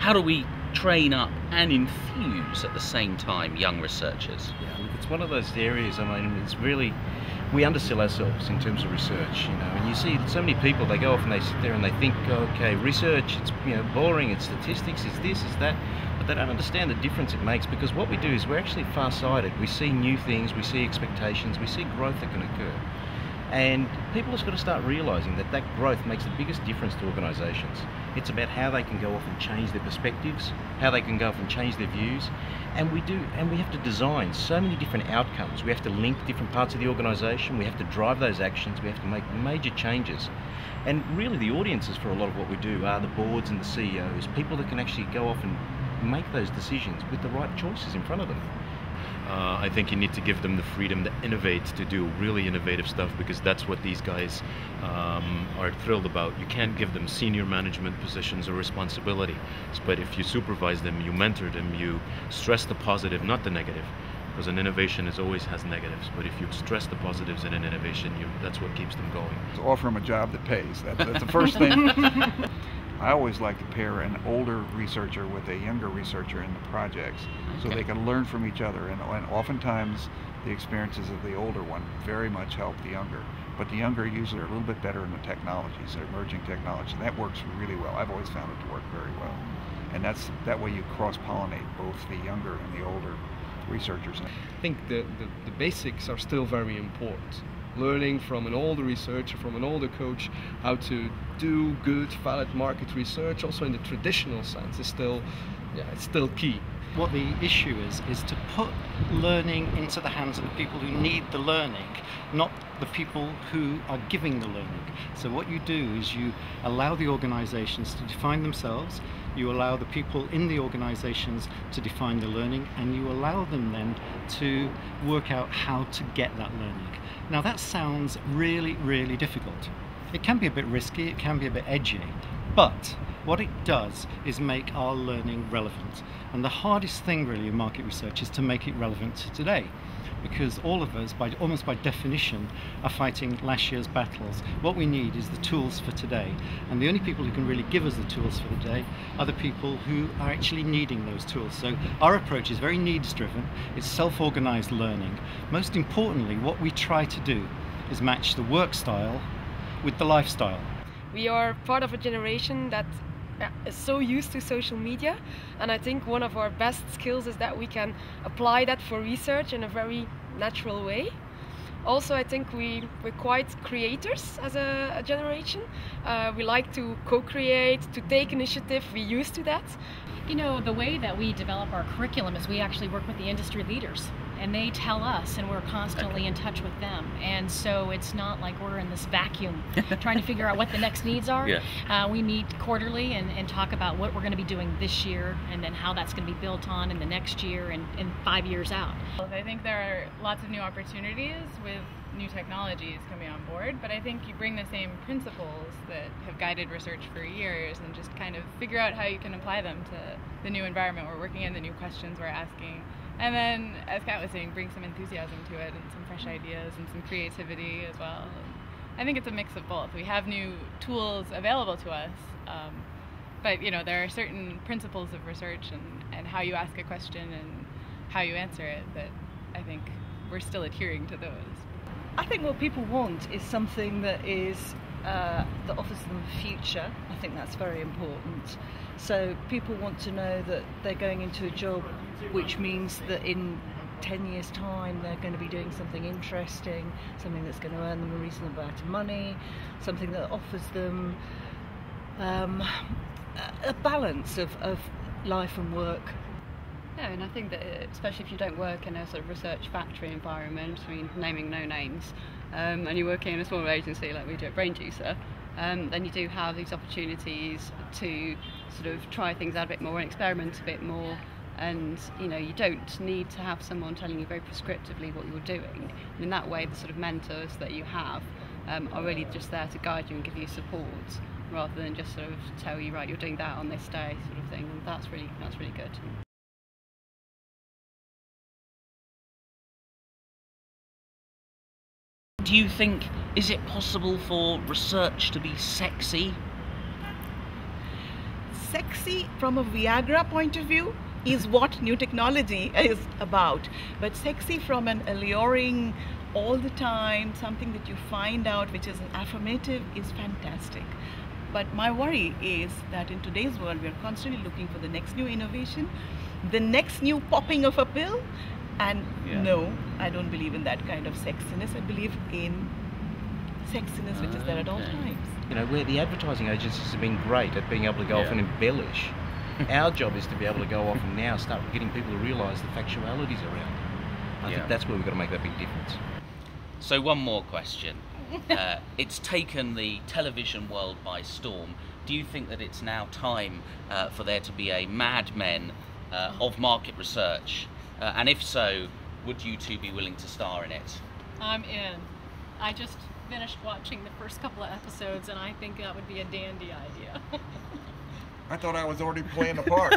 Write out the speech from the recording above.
how do we train up and infuse at the same time young researchers? Yeah, look, it's one of those areas, I mean, it's really, we undersell ourselves in terms of research, you know, and you see so many people, they go off and they sit there and they think, okay, research, it's, you know, boring, it's statistics, it's this, it's that, but they don't understand the difference it makes, because what we do is we're actually far-sighted. We see new things, we see expectations, we see growth that can occur. And people have got to start realising that that growth makes the biggest difference to organisations. It's about how they can go off and change their perspectives, how they can go off and change their views, and we have to design so many different outcomes. We have to link different parts of the organisation, we have to drive those actions, we have to make major changes. And really the audiences for a lot of what we do are the boards and the CEOs, people that can actually go off and make those decisions with the right choices in front of them. I think you need to give them the freedom to innovate, to do really innovative stuff, because that's what these guys are thrilled about. You can't give them senior management positions or responsibility, but if you supervise them, you mentor them, you stress the positive, not the negative, because an innovation always has negatives, but if you stress the positives in an innovation, that's what keeps them going. So offer them a job that pays. That's the first thing. I always like to pair an older researcher with a younger researcher in the projects, so they can learn from each other, and oftentimes the experiences of the older one very much help the younger, but the younger usually are a little bit better in the technologies, the emerging technology, and that works really well. I've always found it to work very well, and that way you cross-pollinate both the younger and the older researchers. I think the basics are still very important. Learning from an older researcher, from an older coach, how to do good, valid market research, also in the traditional sense, is still, it's still key. What the issue is to put learning into the hands of the people who need the learning, not the people who are giving the learning. So what you do is you allow the organizations to define themselves, you allow the people in the organizations to define the learning, and you allow them then to work out how to get that learning. Now that sounds really, really difficult. It can be a bit risky, it can be a bit edgy, but what it does is make our learning relevant. And the hardest thing really in market research is to make it relevant to today, because all of us, almost by definition, are fighting last year's battles. What we need is the tools for today, and the only people who can really give us the tools for the day are the people who are actually needing those tools. So our approach is very needs driven, it's self-organized learning. Most importantly, what we try to do is match the work style with the lifestyle. We are part of a generation that is so used to social media, and I think one of our best skills is that we can apply that for research in a very natural way. Also, I think we're quite creators as a generation. We like to co-create, to take initiative, we're used to that. You know, the way that we develop our curriculum is we actually work with the industry leaders, and they tell us, and we're constantly in touch with them. And so it's not like we're in this vacuum trying to figure out what the next needs are. Yeah. We meet quarterly and talk about what we're going to be doing this year, and then how that's going to be built on in the next year and 5 years out. I think there are lots of new opportunities with new technologies coming on board, but I think you bring the same principles that have guided research for years and just kind of figure out how you can apply them to the new environment we're working in, the new questions we're asking. And then, as Kat was saying, bring some enthusiasm to it and some fresh ideas and some creativity as well. And I think it's a mix of both. We have new tools available to us, but you know, there are certain principles of research and how you ask a question and how you answer it that I think we're still adhering to those. I think what people want is something that that offers them a future. I think that's very important. So people want to know that they're going into a job which means that in 10 years' time they're going to be doing something interesting, something that's going to earn them a reasonable amount of money, something that offers them a balance of life and work. Yeah, and I think that especially if you don't work in a sort of research factory environment, I mean, naming no names, and you're working in a smaller agency like we do at Brain Juicer, then you do have these opportunities to sort of try things out a bit more and experiment a bit more, and you know, you don't need to have someone telling you very prescriptively what you're doing. And in that way, the sort of mentors that you have are really just there to guide you and give you support, rather than just sort of tell you, right, you're doing that on this day, sort of thing. And that's really good. Do you think, is it possible for research to be sexy? sexy from a Viagra point of view is what new technology is about. But sexy from an alluring, all the time, something that you find out which is an affirmative is fantastic. But my worry is that in today's world, we are constantly looking for the next new innovation, the next new popping of a pill. And no, I don't believe in that kind of sexiness. I believe in sexiness which is there at all times. You know, where the advertising agencies have been great at being able to go off and embellish, our job is to be able to go off and now start getting people to realise the factualities around it. I think that's where we've got to make that big difference. So one more question. It's taken the television world by storm. Do you think that it's now time for there to be a Mad Men of market research? And if so, would you two be willing to star in it? I'm in. I just finished watching the first couple of episodes and I think that would be a dandy idea. I thought I was already playing the part.